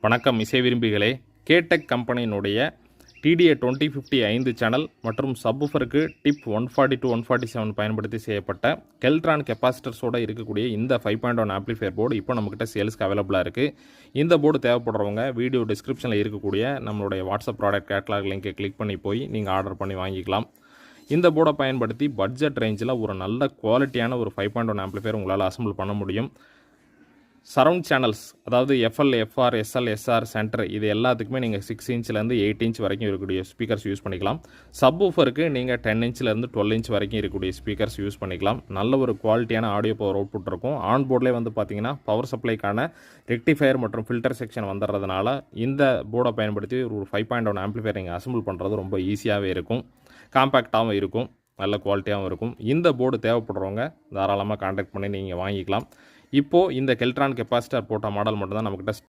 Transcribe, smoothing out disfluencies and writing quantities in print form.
வணக்கம் இசை விரும்பிகளே. கேடெக் கம்பெனியினுடைய DTA 2050 5 channel மற்றும் சப்வூஃபருக்கு டிப் 140 to 147 பயன்படுத்தி செய்யப்பட்ட கெல்ட்ரான் கெப்பாசிட்டர்ஸோடு இருக்கக்கூடிய இந்த 5.1 ஆம்ப்ளிஃபையர் போர்டு இப்போ நம்மக்கிட்ட சேல்ஸ்க்கு அவைலபிளாக இருக்குது. இந்த போர்டு தேவைப்படுறவங்க வீடியோ டிஸ்கிரிப்ஷனில் இருக்கக்கூடிய நம்மளுடைய வாட்ஸ்அப் ப்ராடக்ட் கேட்லாக் லிங்கை கிளிக் பண்ணி போய் நீங்கள் ஆர்டர் பண்ணி வாங்கிக்கலாம். இந்த போர்டை பயன்படுத்தி பட்ஜெட் ரேஞ்சில் ஒரு நல்ல குவாலிட்டியான ஒரு 5.1 ஆம்ப்ளிஃபையர் உங்களால் அசம்பிள் பண்ண முடியும். சரவுண்ட் சேனல்ஸ், அதாவது FL, FR, SL, SR, centre, இது எல்லாத்துக்குமே நீங்கள் 6 இன்ச்லேருந்து 8 இன்ச் வரைக்கும் இருக்கக்கூடிய ஸ்பீக்கர்ஸ் யூஸ் பண்ணிக்கலாம். சப்வூஃபருக்கு நீங்கள் 10 இன்ச்லேருந்து 12 இன்ச் வரைக்கும் இருக்கக்கூடிய ஸ்பீக்கர்ஸ் யூஸ் பண்ணிக்கலாம். நல்ல ஒரு குவாலிட்டியான ஆடியோ பவர் அவுட்புட் இருக்கும். ஆன் போர்ட்லேயே வந்து பார்த்தீங்கன்னா பவர் சப்ளைக்கான ரெக்டிஃபயர் மற்றும் ஃபில்டர் செக்ஷன் வந்துடுறதுனால இந்த போர்டை பயன்படுத்தி ஒரு 5.1 ஆம்ப்ளிஃபையர் நீங்கள் அசம்பிள் பண்ணுறது ரொம்ப ஈஸியாகவே இருக்கும். காம்பேக்டாகவும் இருக்கும், நல்ல குவாலிட்டியாகவும் இருக்கும். இந்த போர்டு தேவைப்படுறவங்க தாராளமாக கான்டாக்ட் பண்ணி நீங்கள் வாங்கிக்கலாம். இப்போது இந்த கெல்ட்ரான் கெப்பாசிட்டர் போட்ட மாடல் மட்டும்தான் நம்மக்கிட்ட